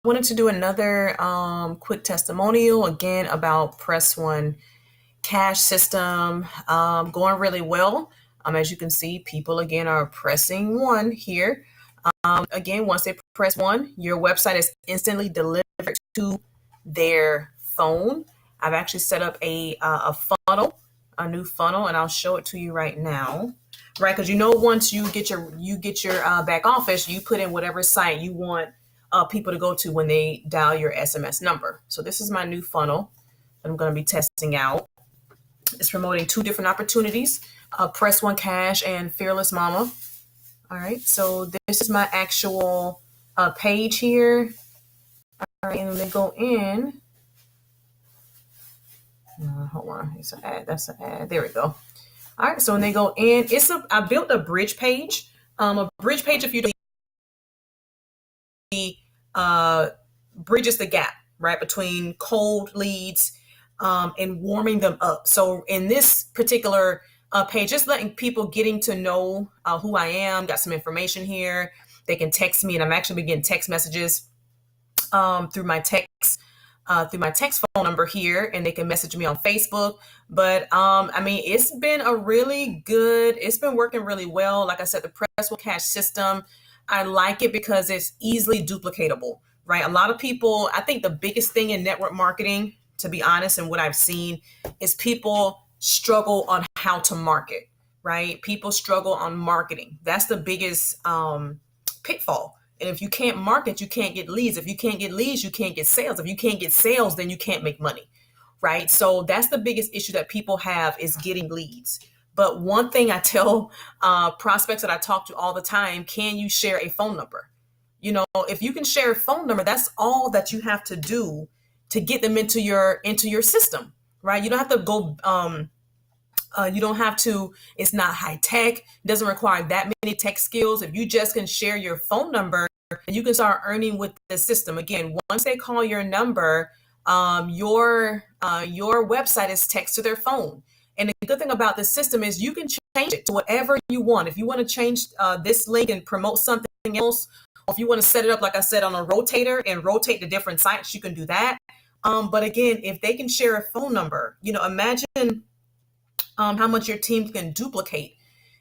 wanted to do another quick testimonial again about Press One cash system, going really well. As you can see, people again are pressing one here. Again, once they press one, your website is instantly delivered to their phone. I've actually set up a funnel, a new funnel, and I'll show it to you right now. Right, because once you get your back office, you put in whatever site you want people to go to when they dial your SMS number. So this is my new funnel that I'm going to be testing out. It's promoting two different opportunities, Press One Cash and Fearless Mama. All right, so this is my actual page here. All right, and when they go in, hold on, it's an ad. That's an ad. There we go. All right, so when they go in, I built a bridge page. A bridge page, if you do, bridges the gap, right, between cold leads and warming them up. So in this particular page, just letting people getting to know who I am, got some information here. They can text me, and I'm actually been getting text messages through my text phone number here, and they can message me on Facebook. But it's been it's been working really well. Like I said, the Press One Cash system, I like it because it's easily duplicatable, right? A lot of people, I think the biggest thing in network marketing, to be honest, and what I've seen is people struggle on how to market, right? People struggle on marketing. That's the biggest pitfall. And if you can't market, you can't get leads. If you can't get leads, you can't get sales. If you can't get sales, then you can't make money, right? So that's the biggest issue that people have, is getting leads. But one thing I tell prospects that I talk to all the time, can you share a phone number? If you can share a phone number, that's all that you have to do to get them into your system, right? You don't have to go, you don't have to, it's not high tech, it doesn't require that many tech skills. If you just can share your phone number, and you can start earning with the system. Again, once they call your number, your website is text to their phone. And the good thing about the system is you can change it to whatever you want. If you want to change this link and promote something else, or if you want to set it up, like I said, on a rotator and rotate to different sites, you can do that. But again, if they can share a phone number, imagine how much your team can duplicate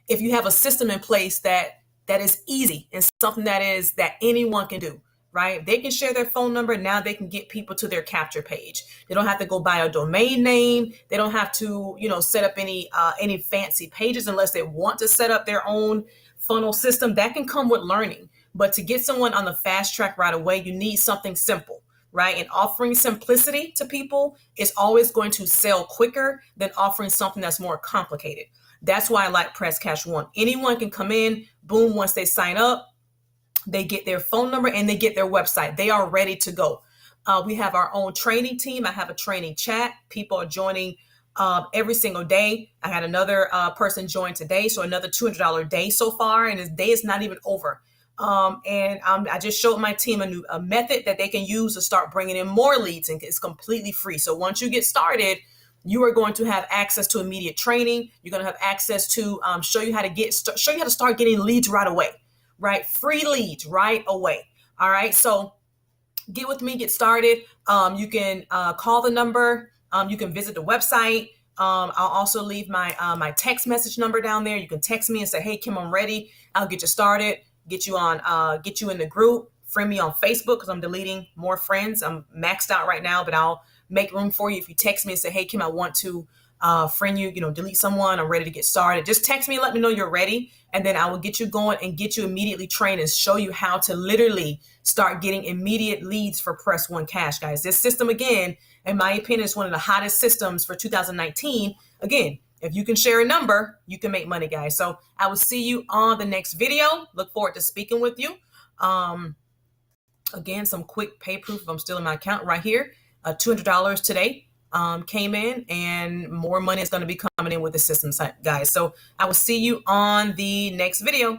if you have a system in place that is easy and something that anyone can do, right? They can share their phone number. Now they can get people to their capture page. They don't have to go buy a domain name. They don't have to, set up any fancy pages unless they want to set up their own funnel system. That can come with learning. But to get someone on the fast track right away, you need something simple, right? And offering simplicity to people is always going to sell quicker than offering something that's more complicated. That's why I like Press Cash One. Anyone can come in, boom, once they sign up, they get their phone number and they get their website. They are ready to go. We have our own training team. I have a training chat. People are joining every single day. I had another person join today, so another $200 day so far, and his day is not even over. I just showed my team a method that they can use to start bringing in more leads, and it's completely free. So once you get started, you are going to have access to immediate training. You're going to have access to show you how to start getting leads right away, right? Free leads right away. All right. So get with me, get started. You can call the number. You can visit the website. I'll also leave my text message number down there. You can text me and say, "Hey, Kim, I'm ready." I'll get you started, get you in the group, friend me on Facebook, because I'm deleting more friends. I'm maxed out right now, but I'll make room for you if you text me and say, "Hey, Kim, I want to friend you, delete someone. I'm ready to get started." Just text me and let me know you're ready. And then I will get you going and get you immediately trained and show you how to literally start getting immediate leads for Press One Cash, guys. This system, again, in my opinion, is one of the hottest systems for 2019. Again, if you can share a number, you can make money, guys. So I will see you on the next video. Look forward to speaking with you. Again, some quick pay proof. I'm still in my account right here. $200 today came in, and more money is going to be coming in with the system, guys. So I will see you on the next video.